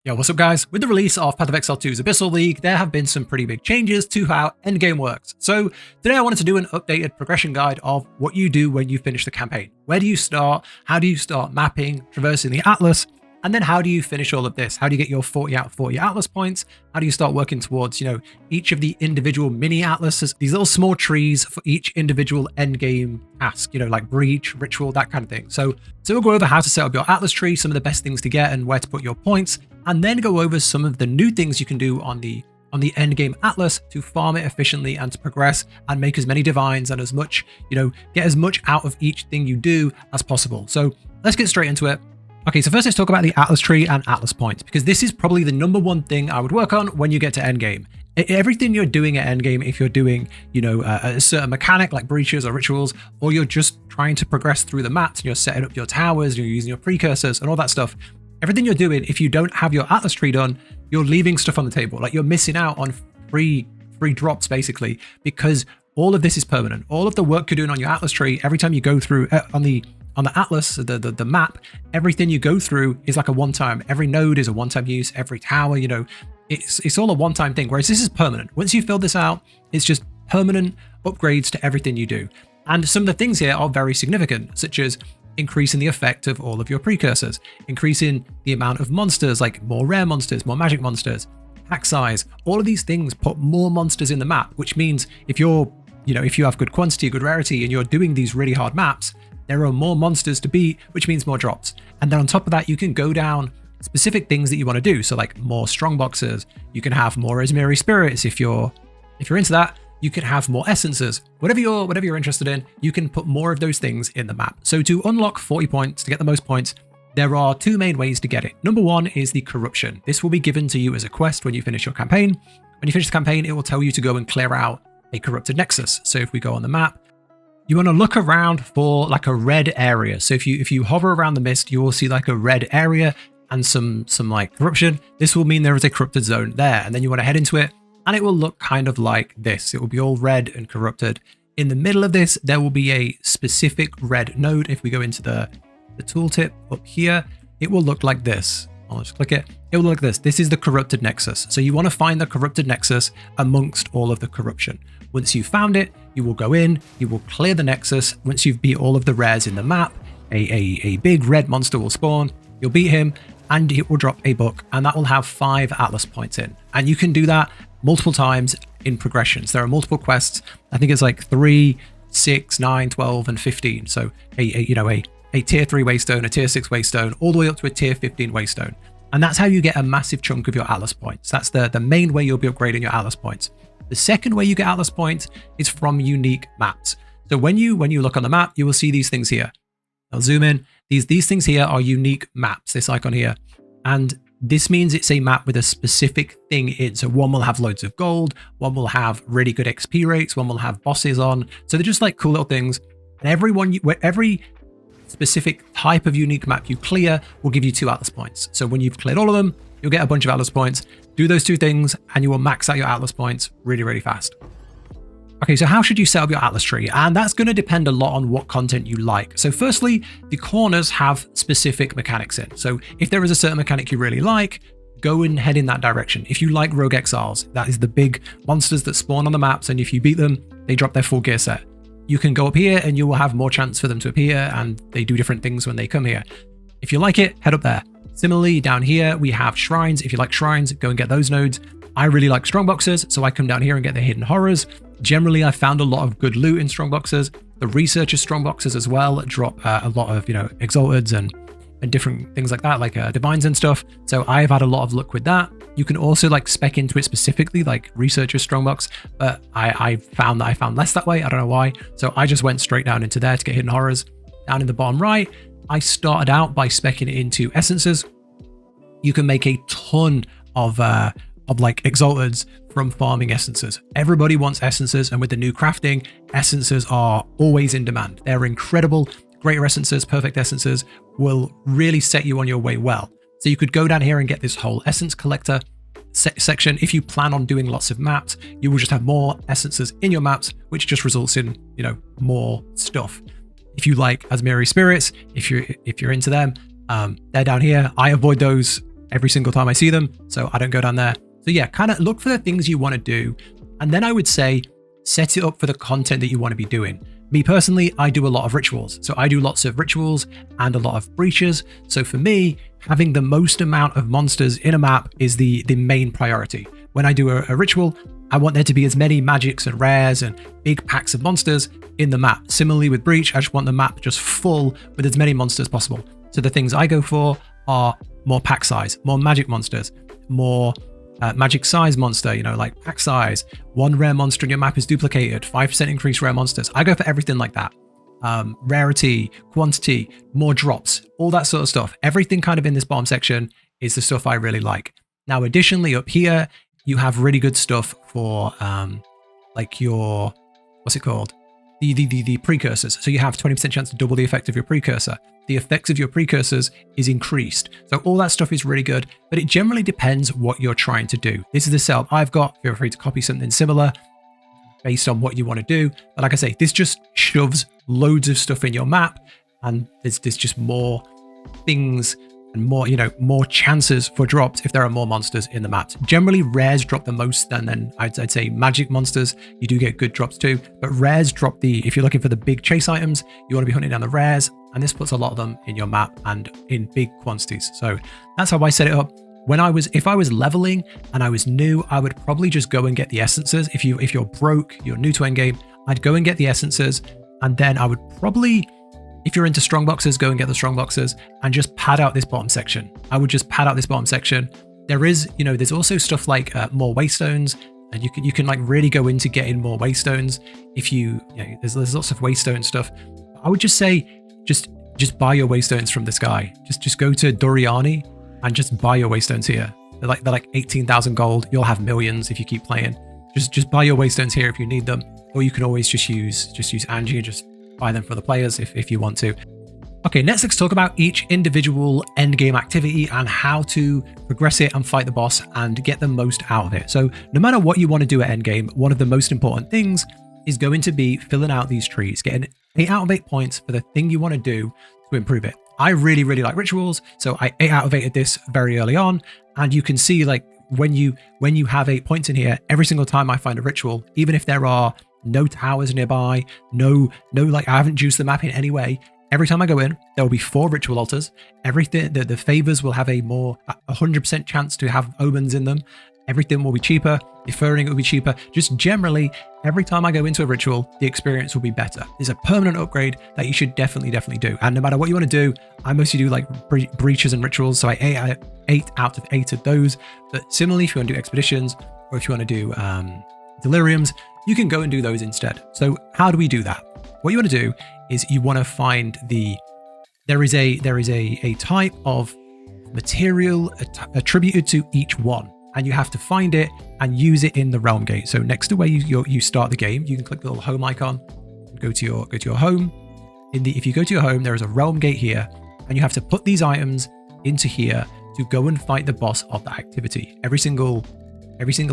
Yo, what's up guys? With the release of Path of Exile 2's Abyssal League, there have been some pretty big changes to how Endgame works. So today I wanted to do an updated progression guide of what you do when you finish the campaign. Where do you start? How do you start mapping, traversing the Atlas? And then how do you finish all of this? How do you get your 40 out of 40 Atlas points? How do you start working towards, each of the individual mini Atlases, these little small trees for each individual endgame task, like breach, ritual, that kind of thing. So we'll go over how to set up your Atlas tree, some of the best things to get and where to put your points, and then go over some of the new things you can do on the endgame Atlas to farm it efficiently and to progress and make as many divines and as much, get as much out of each thing you do as possible. So let's get straight into it. Okay, so first let's talk about the Atlas tree and Atlas points, because this is probably the number one thing I would work on when you get to endgame. Everything you're doing at endgame, if you're doing, a certain mechanic like breaches or rituals, or you're just trying to progress through the maps and you're setting up your towers, you're using your precursors and all that stuff, everything you're doing, if you don't have your Atlas tree done, you're leaving stuff on the table. Like you're missing out on free drops basically, because all of this is permanent. All of the work you're doing on your Atlas tree, every time you go through on the Atlas, the map, everything you go through is like a one-time. Every node is a one-time use. Every tower, it's all a one-time thing. Whereas this is permanent. Once you fill this out, it's just permanent upgrades to everything you do. And some of the things here are very significant, such as increasing the effect of all of your precursors, increasing the amount of monsters, like more rare monsters, more magic monsters, pack size. All of these things put more monsters in the map, which means if you have good quantity, good rarity, and you're doing these really hard maps, there are more monsters to beat, which means more drops. And then on top of that, you can go down specific things that you want to do. So like more strong boxes, you can have more Ascendancy spirits if you're into that. You can have more essences. Whatever you're interested in, you can put more of those things in the map. So to unlock 40 points, to get the most points, there are two main ways to get it. Number one is the corruption. This will be given to you as a quest when you finish your campaign. When you finish the campaign, it will tell you to go and clear out a corrupted nexus. So if we go on the map, you want to look around for like a red area. So if you hover around the mist, you will see like a red area and some like corruption. This will mean there is a corrupted zone there. And then you want to head into it and it will look kind of like this. It will be all red and corrupted. In the middle of this, there will be a specific red node. If we go into the tooltip up here, it will look like this. I'll just click it. It will look like this. This is the corrupted nexus. So you want to find the corrupted nexus amongst all of the corruption. Once you've found it, you will go in, you will clear the nexus. Once you've beat all of the rares in the map, a big red monster will spawn. You'll beat him and it will drop a book, and that will have 5 Atlas points in. And you can do that multiple times in progressions. There are multiple quests. I think it's like 3, 6, 9, 12, and 15. So a tier 3 waystone, a tier 6 waystone, all the way up to a tier 15 waystone. And that's how you get a massive chunk of your Atlas points. That's the main way you'll be upgrading your Atlas points. The second way you get Atlas points is from unique maps. So when you look on the map, you will see these things here. I'll zoom in. These things here are unique maps, this icon here. And this means it's a map with a specific thing in. So one will have loads of gold, one will have really good XP rates, one will have bosses on. So they're just like cool little things. And every specific type of unique map you clear will give you 2 Atlas points. So when you've cleared all of them, you'll get a bunch of Atlas points. Do those 2 things and you will max out your Atlas points really, really fast. Okay, so how should you set up your Atlas tree? And that's going to depend a lot on what content you like. So firstly, the corners have specific mechanics in. So if there is a certain mechanic you really like, go and head in that direction. If you like Rogue Exiles, that is the big monsters that spawn on the maps, and if you beat them, they drop their full gear set. You can go up here and you will have more chance for them to appear, and they do different things when they come here. If you like it, head up there. Similarly, down here, we have shrines. If you like shrines, go and get those nodes. I really like strongboxes, so I come down here and get the hidden horrors. Generally, I found a lot of good loot in strongboxes. The researcher strongboxes as well drop a lot of, exalteds and different things like that, like divines and stuff. So I've had a lot of luck with that. You can also like spec into it specifically, like researcher strongbox, but I found less that way. I don't know why. So I just went straight down into there to get hidden horrors. Down in the bottom right, I started out by specking it into essences. You can make a ton of like exalteds from farming essences. Everybody wants essences, and with the new crafting, essences are always in demand. They're incredible. Greater essences, perfect essences will really set you on your way well. So you could go down here and get this whole essence collector section. If you plan on doing lots of maps, you will just have more essences in your maps, which just results in, more stuff. If you like Ascendancy spirits, if you're into them, they're down here. I avoid those every single time I see them, so I don't go down there. So yeah, kind of look for the things you want to do. And then I would say, set it up for the content that you want to be doing. Me personally, I do a lot of rituals. So I do lots of rituals and a lot of breaches. So for me, having the most amount of monsters in a map is the main priority. When I do a ritual, I want there to be as many magics and rares and big packs of monsters in the map. Similarly with breach, I just want the map just full with as many monsters possible. So the things I go for are more pack size, more magic monsters, more magic size monster, you know, like pack size, 1 rare monster in your map is duplicated, 5% increased rare monsters. I go for everything like that. Rarity, quantity, more drops, all that sort of stuff. Everything kind of in this bottom section is the stuff I really like. Now, additionally, up here, you have really good stuff for like your, what's it called? The precursors. So you have 20% chance to double the effect of your precursor. The effects of your precursors is increased. So all that stuff is really good, but it generally depends what you're trying to do. This is the setup I've got. Feel free to copy something similar based on what you want to do. But like I say, this just shoves loads of stuff in your map, and there's just more things and more, you know, more chances for drops if there are more monsters in the maps. Generally, rares drop the most, and then I'd say magic monsters, you do get good drops too, but rares drop if you're looking for the big chase items, you want to be hunting down the rares, and this puts a lot of them in your map and in big quantities. So that's how I set it up. If I was leveling and I was new, I would probably just go and get the essences. If you're broke, you're new to endgame, I'd go and get the essences, and then I would probably, if you're into strong boxes, go and get the strong boxes and just pad out this bottom section. I would just pad out this bottom section. There is, you know, there's also stuff like more waystones, and you can like really go into getting more waystones. If you know, there's lots of waystone stuff. I would just say, just buy your waystones from this guy. Just go to Doriani and just buy your waystones here. They're like 18,000 gold. You'll have millions if you keep playing. Just buy your waystones here if you need them, or you can always just use Angie and just buy them for the players if you want to. Okay, next let's talk about each individual endgame activity and how to progress it and fight the boss and get the most out of it. So no matter what you want to do at endgame, one of the most important things is going to be filling out these trees, getting 8 out of 8 points for the thing you want to do to improve it. I really, really like rituals, so I 8 out of 8 at this very early on, and you can see like when you have 8 points in here, every single time I find a ritual, even if there are no towers nearby, no like I haven't juiced the map in any way, every time I go in, there will be 4 ritual altars. Everything, the favors will have a 100% chance to have omens in them. Everything will be cheaper. Deferring it will be cheaper. Just generally, every time I go into a ritual, the experience will be better. It's a permanent upgrade that you should definitely do. And no matter what you want to do, I mostly do like breaches and rituals. So I 8 out of 8 of those. But similarly, if you want to do expeditions or if you want to do deliriums, you can go and do those instead. So how do we do that? What you want to do is you want to find there is a type of material attributed to each one, and you have to find it and use it in the realm gate. So next to where you start the game, you can click the little home icon, go to your home. If you go to your home, there is a realm gate here, and you have to put these items into here to go and fight the boss of the activity. Every single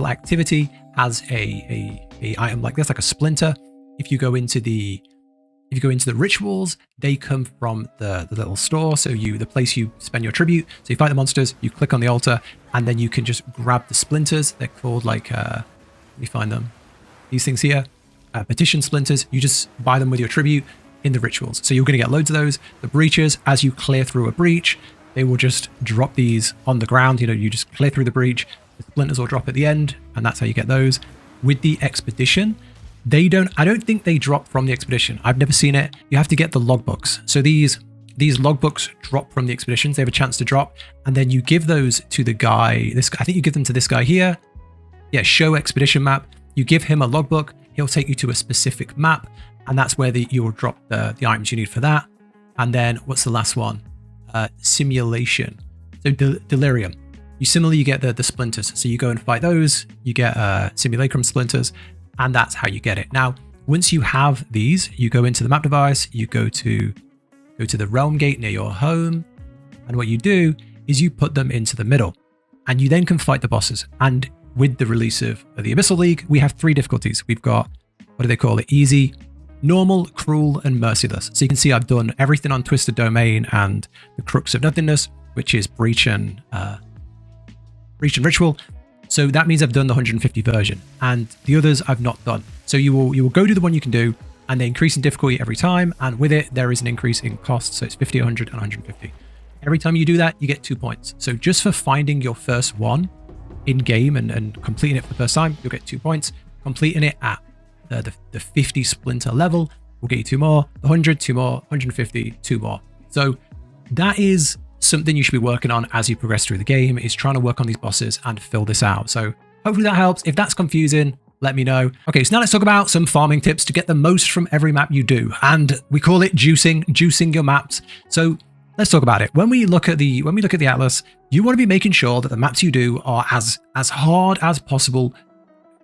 activity has a item like this, like a splinter. If you go into the rituals, they come from the little store. So the place you spend your tribute. So you fight the monsters, you click on the altar, and then you can just grab the splinters. They're called like, let me find them. These things here, petition splinters. You just buy them with your tribute in the rituals. So you're going to get loads of those. The breaches, as you clear through a breach, they will just drop these on the ground. You know, you just clear through the breach. The splinters will drop at the end, and that's how you get those. With the expedition, I don't think they drop from the expedition. I've never seen it. You have to get the logbooks. So these logbooks drop from the expeditions. They have a chance to drop, and then you give those to the guy. I think you give them to this guy here. Yeah, show expedition map. You give him a logbook. He'll take you to a specific map, and that's where you will drop the items you need for that. And then what's the last one? Simulation. So delirium. You get the splinters. So you go and fight those. You get simulacrum splinters. And that's how you get it. Now, once you have these, you go into the map device, you go to the realm gate near your home, and what you do is you put them into the middle, and you then can fight the bosses. And with the release of the Abyssal League, we have 3 difficulties. We've got, what do they call it? Easy, normal, cruel, and merciless. So you can see I've done everything on Twisted Domain and the Crux of Nothingness, which is breach and Breach and Ritual. So that means I've done the 150 version, and the others I've not done. So you will go to the one you can do, and they increase in difficulty every time, and with it there is an increase in cost. So it's 50, 100, and 150. Every time you do that, you get 2 points. So just for finding your first one in game and completing it for the first time, you'll get 2 points. Completing it at the 50 splinter level will get you 2 more. 100, 2 more. 150, 2 more. So that is something you should be working on as you progress through the game, is trying to work on these bosses and fill this out. So hopefully that helps. If that's confusing, let me know. Okay, so now let's talk about some farming tips to get the most from every map you do. And we call it juicing your maps. So let's talk about it. When we look at the Atlas, you want to be making sure that the maps you do are as hard as possible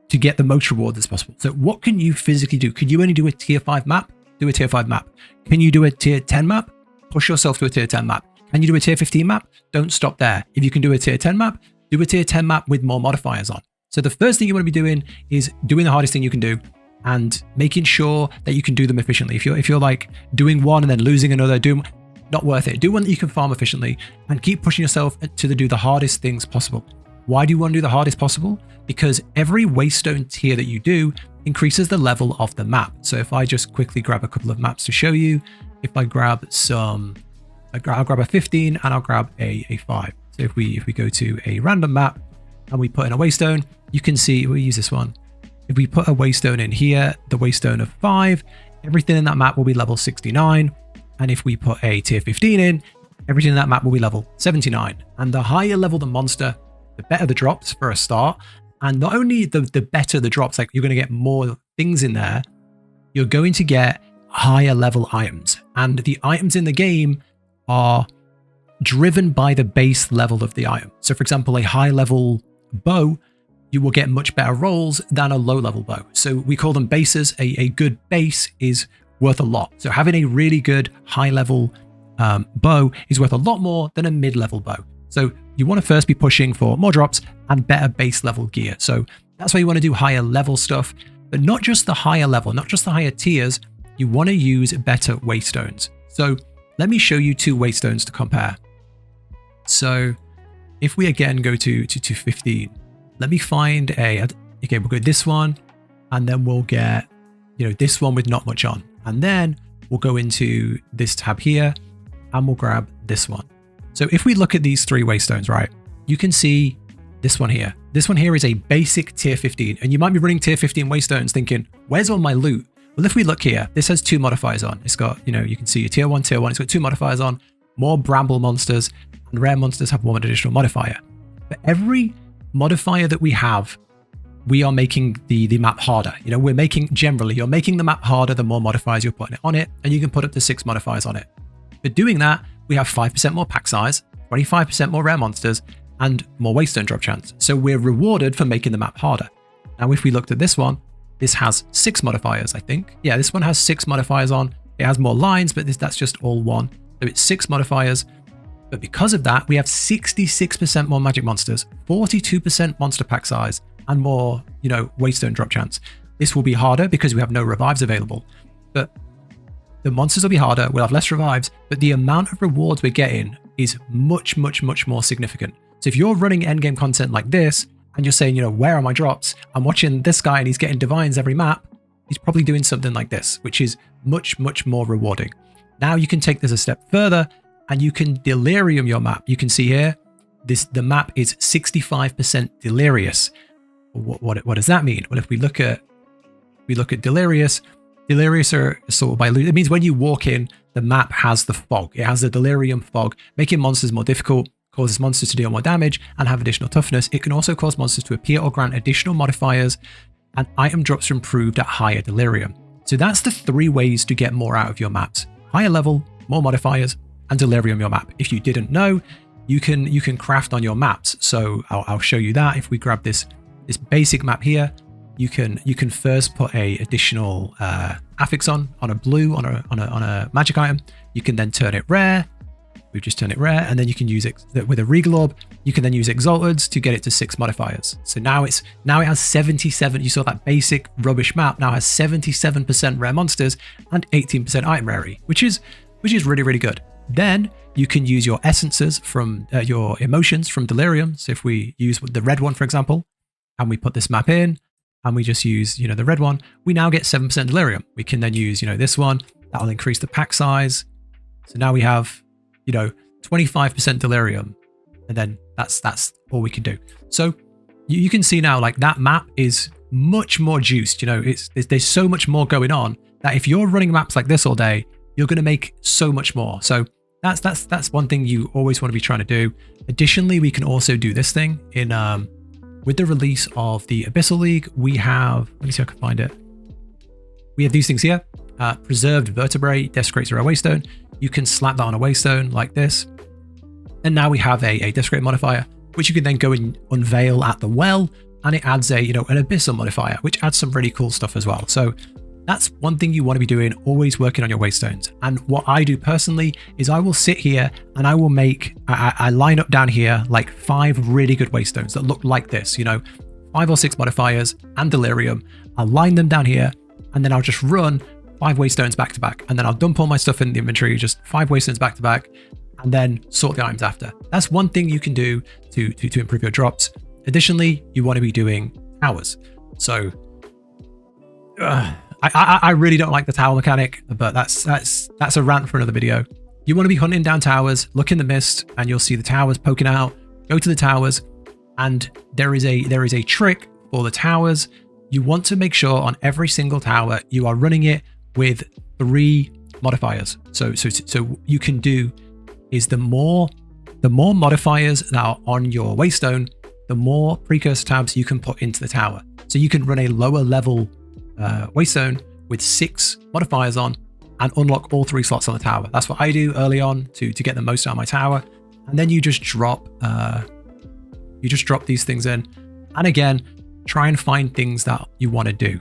to get the most reward as possible. So what can you physically do? Can you only do a tier 5 map? Do a tier 5 map. Can you do a tier 10 map? Push yourself to a tier 10 map. Can you do a tier 15 map? Don't stop there. If you can do a tier 10 map, do a tier 10 map with more modifiers on. So the first thing you want to be doing is doing the hardest thing you can do and making sure that you can do them efficiently. If you're like doing one and then losing another, not worth it. Do one that you can farm efficiently and keep pushing yourself to do the hardest things possible. Why do you want to do the hardest possible? Because every waystone tier that you do increases the level of the map. So if I just quickly grab a couple of maps to show you, if I grab I'll grab a 15 and I'll grab a 5. So if we go to a random map and we put in a waystone, you can see, we'll use this one. If we put a waystone in here, the waystone of 5, everything in that map will be level 69. And if we put a tier 15 in, everything in that map will be level 79. And the higher level the monster, the better the drops for a start. And not only the better the drops, like you're going to get more things in there, you're going to get higher level items. And the items in the game are driven by the base level of the item. So for example, a high level bow, you will get much better rolls than a low level bow. So we call them bases. A good base is worth a lot. So having a really good high level bow is worth a lot more than a mid level bow. So you want to first be pushing for more drops and better base level gear. So that's why you want to do higher level stuff, but not just the higher level, not just the higher tiers. You want to use better waystones. So let me show you 2 waystones to compare. So if we again go to 15, let me find okay, we'll go this one, and then we'll get, this one with not much on. And then we'll go into this tab here and we'll grab this one. So if we look at these 3 waystones, right, you can see this one here. This one here is a basic tier 15. And you might be running tier 15 waystones thinking, where's all my loot? Well, if we look here, this has 2 modifiers on. It's got, you can see a tier 1. It's got 2 modifiers on, more bramble monsters, and rare monsters have 1 additional modifier. For every modifier that we have, we are making the map harder. We're making, generally, you're making the map harder the more modifiers you're putting on it, and you can put up to 6 modifiers on it. For doing that, we have 5% more pack size, 25% more rare monsters, and more waystone drop chance. So we're rewarded for making the map harder. Now, if we looked at this one, this has 6 modifiers, I think. Yeah, this one has 6 modifiers on. It has more lines, but that's just all one. So it's 6 modifiers. But because of that, we have 66% more magic monsters, 42% monster pack size, and more, waystone drop chance. This will be harder because we have no revives available. But the monsters will be harder, we'll have less revives, but the amount of rewards we're getting is much, much, much more significant. So if you're running endgame content like this, and you're saying, where are my drops? I'm watching this guy and he's getting divines every map. He's probably doing something like this, which is much, much more rewarding. Now you can take this a step further and you can delirium your map. You can see here, the map is 65% delirious. What does that mean? Well, if we look at delirious are sorted by loot. It means when you walk in, the map has the fog. It has the delirium fog, making monsters more difficult, causes monsters to deal more damage and have additional toughness. It can also cause monsters to appear or grant additional modifiers, and item drops are improved at higher delirium. So that's the 3 ways to get more out of your maps: higher level, more modifiers, and delirium your map. If you didn't know, you can craft on your maps. So I'll show you that. If we grab this basic map here, you can first put a additional affix on a blue on a magic item. You can then turn it rare. We've just turned it rare, and then you can use it with a Regal Orb. You can then use Exalted to get it to 6 modifiers. So now it has 77. You saw that basic rubbish map now has 77% rare monsters and 18% item rarity, which is really, really good. Then you can use your essences from your emotions from Delirium. So if we use the red one, for example, and we put this map in, and we just use, the red one, we now get 7% Delirium. We can then use, this one, that will increase the pack size. So now we have, 25% Delirium, and then that's all we can do. So you can see now, like, that map is much more juiced. There's so much more going on that if you're running maps like this all day, you're going to make so much more. So that's one thing you always want to be trying to do. Additionally, we can also do this thing in with the release of the Abyssal League. We have, let me see if I can find it. We have these things here. Preserved vertebrae desecrates a rare waystone. You can slap that on a waystone like this. And now we have a desecrate modifier, which you can then go and unveil at the well, and it adds an abyssal modifier, which adds some really cool stuff as well. So that's one thing you want to be doing, always working on your waystones. And what I do personally is I will sit here and I will make, I line up down here like 5 really good waystones that look like this, 5 or 6 modifiers and Delirium. I'll line them down here, and then I'll just run 5 waystones back to back, and then I'll dump all my stuff in the inventory, just 5 waystones back to back, and then sort the items after. That's one thing you can do to improve your drops. Additionally, you want to be doing towers. So I really don't like the tower mechanic, but that's a rant for another video. You want to be hunting down towers, look in the mist, and you'll see the towers poking out. Go to the towers, and there is a trick for the towers. You want to make sure on every single tower you are running it with 3 modifiers. So you can do is the more modifiers that are on your waystone, the more precursor tabs you can put into the tower. So you can run a lower level waystone with 6 modifiers on and unlock all 3 slots on the tower. That's what I do early on to get the most out of my tower. And then you just drop these things in. And again, try and find things that you want to do.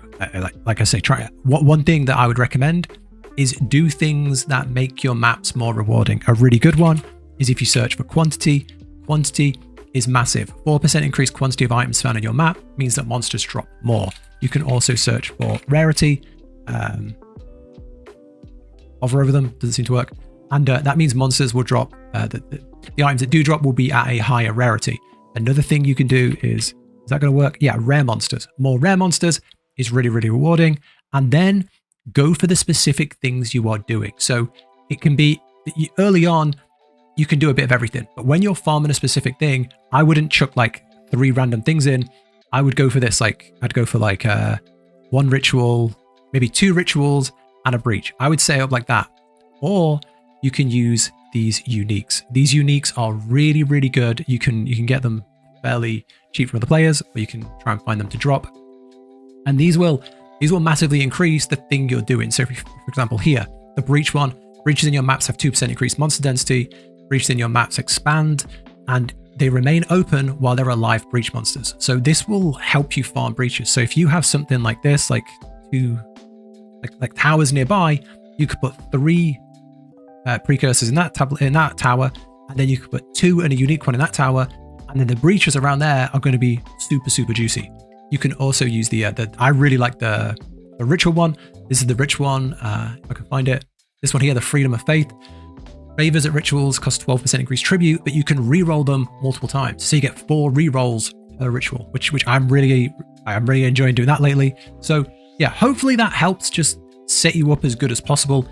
Like I say, one thing that I would recommend is do things that make your maps more rewarding. A really good one is if you search for quantity. Quantity is massive. 4% increased quantity of items found on your map means that monsters drop more. You can also search for rarity. Hover over them, doesn't seem to work. And that means monsters will drop, the items that do drop will be at a higher rarity. Another thing you can do is that going to work? Yeah, rare monsters. More rare monsters is really, really rewarding. And then go for the specific things you are doing. So it can be early on, you can do a bit of everything. But when you're farming a specific thing, I wouldn't chuck like 3 random things in. I would go for this, I'd go for 1 ritual, maybe 2 rituals and a breach. I would say up like that. Or you can use these uniques. These uniques are really, really good. You can get them fairly cheap from other players, or you can try and find them to drop. And these will massively increase the thing you're doing. So for example, here, the breach one, breaches in your maps have 2% increased monster density, breaches in your maps expand, and they remain open while there are live breach monsters. So this will help you farm breaches. So if you have something like this, like 2 towers nearby, you could put 3 precursors in that tower, and then you could put 2 and a unique one in that tower, and then the breaches around there are going to be super, super juicy. You can also use I really like the ritual one. This is the rich one. If I can find it. This one here, the Freedom of Faith. Favors at rituals cost 12% increased tribute, but you can re-roll them multiple times. So you get 4 re-rolls per ritual, which I'm really enjoying doing that lately. So yeah, hopefully that helps just set you up as good as possible.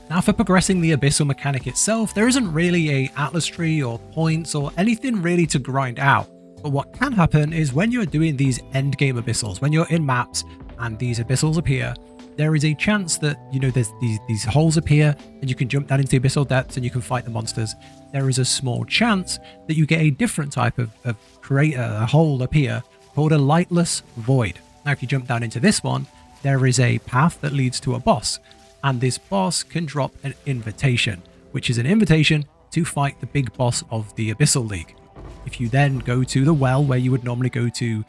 Now for progressing the Abyssal mechanic itself, there isn't really a Atlas tree or points or anything really to grind out. But what can happen is when you're doing these endgame abyssals, when you're in maps and these abyssals appear, there is a chance that, there's these holes appear and you can jump down into the abyssal depths and you can fight the monsters. There is a small chance that you get a different type of creator, a hole appear called a lightless void. Now, if you jump down into this one, there is a path that leads to a boss, and this boss can drop an invitation, which is an invitation to fight the big boss of the Abyssal League. If you then go to the well where you would normally go to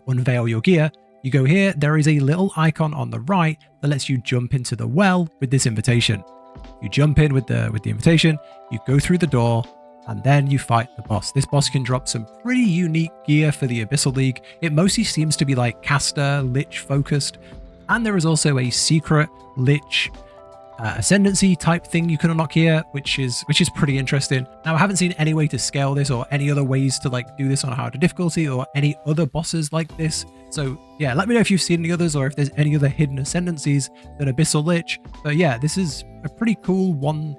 unveil your gear, you go here, there is a little icon on the right that lets you jump into the well with this invitation. You jump in with the invitation, you go through the door, and then you fight the boss. This boss can drop some pretty unique gear for the Abyssal League. It mostly seems to be like caster, lich focused, and there is also a secret lich Ascendancy type thing you can unlock here, which is pretty interesting. Now I haven't seen any way to scale this or any other ways to like do this on a harder difficulty or any other bosses like this. So yeah, let me know if you've seen any others or if there's any other hidden Ascendancies than Abyssal Lich. But yeah, this is a pretty cool one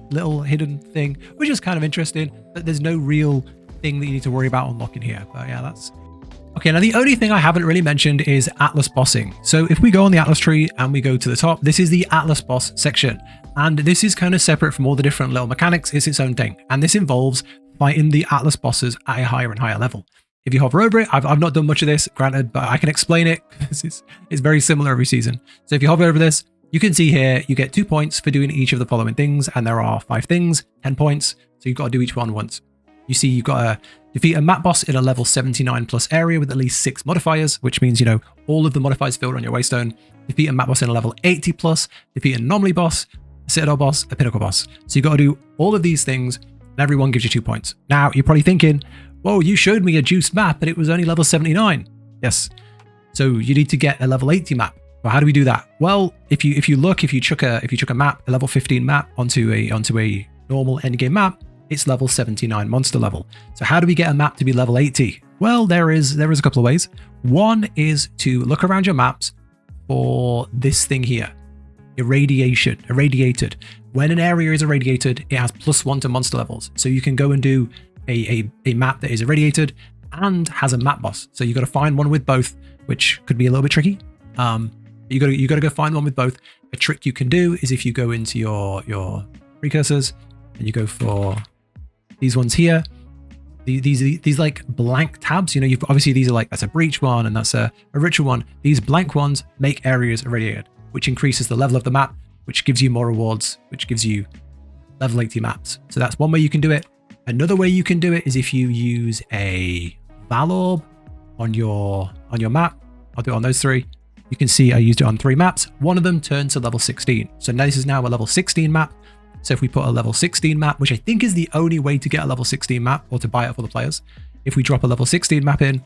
little hidden thing, which is kind of interesting, but there's no real thing that you need to worry about unlocking here. But yeah, that's okay. Now the only thing I haven't really mentioned is Atlas bossing. So if we go on the Atlas tree and we go to the top, this is the Atlas boss section, and this is kind of separate from all the different little mechanics. It's its own thing, and this involves fighting the Atlas bosses at a higher and higher level. If you hover over it, I've not done much of this, granted, but I can explain it. It's very similar every season. So if you hover over this, you can see here you get 2 points for doing each of the following things, and there are 5 things, 10 points. So you've got to do each one once. You see you've got to defeat a map boss in a level 79 plus area with at least 6 modifiers, which means, you know, all of the modifiers filled on your waystone. Defeat a map boss in a level 80 plus, defeat an anomaly boss, a citadel boss, a pinnacle boss. So you've got to do all of these things, and everyone gives you 2 points. Now you're probably thinking, whoa, you showed me a juiced map, but it was only level 79. Yes. So you need to get a level 80 map. Well, how do we do that? Well, if you chuck a map, a level 15 map onto a normal endgame map, it's level 79 monster level. So how do we get a map to be level 80? Well, there is a couple of ways. One is to look around your maps for this thing here, irradiated. When an area is irradiated, it has +1 to monster levels. So you can go and do a map that is irradiated and has a map boss. So you got to find one with both, which could be a little bit tricky. You got to go find one with both. A trick you can do is if you go into your precursors and you go for these ones here, these like blank tabs, you know, you've obviously these are like, that's a breach one and that's a ritual one. These blank ones make areas irradiated, which increases the level of the map, which gives you more rewards, which gives you level 80 maps. So that's one way you can do it. Another way you can do it is if you use a Val Orb on your map. I'll do it on those 3. You can see I used it on 3 maps. One of them turned to level 16. So now this is now a level 16 map. So if we put a level 16 map, which I think is the only way to get a level 16 map or to buy it for the players, if we drop a level 16 map in,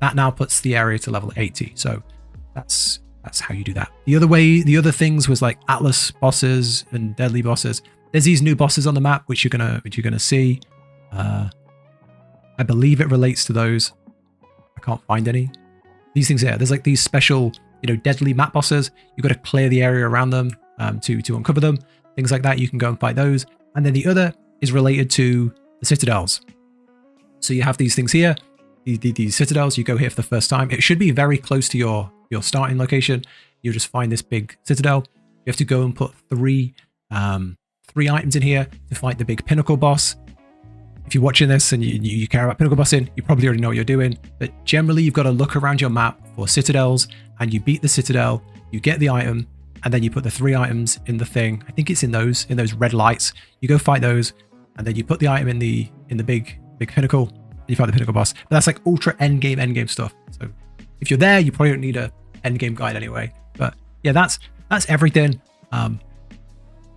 that now puts the area to level 80. So that's how you do that. The other things was like Atlas bosses and deadly bosses. There's these new bosses on the map which you're gonna see. I believe it relates to those. I can't find any. These things here. There's like these special, you know, deadly map bosses. You've got to clear the area around them to uncover them. Things like that. You can go and fight those. And then the other is related to the citadels. So you have these things here. These citadels. You go here for the first time. It should be very close to your starting location. You'll just find this big citadel. You have to go and put three items in here to fight the big pinnacle boss. If you're watching this and you care about pinnacle bossing, you probably already know what you're doing. But generally, you've got to look around your map for citadels, and you beat the citadel, you get the item, and then you put the 3 items in the thing. I think it's in those red lights. You go fight those, and then you put the item in the big pinnacle, and you fight the pinnacle boss. But that's like ultra endgame stuff. So if you're there, you probably don't need a endgame guide anyway. But yeah, that's everything.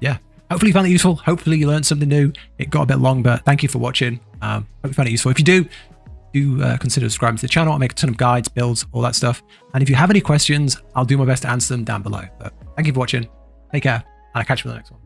Yeah. Hopefully you found it useful. Hopefully you learned something new. It got a bit long, but thank you for watching. Hope you found it useful. If you do consider subscribing to the channel. I make a ton of guides, builds, all that stuff. And if you have any questions, I'll do my best to answer them down below. But thank you for watching. Take care, and I'll catch you in the next one.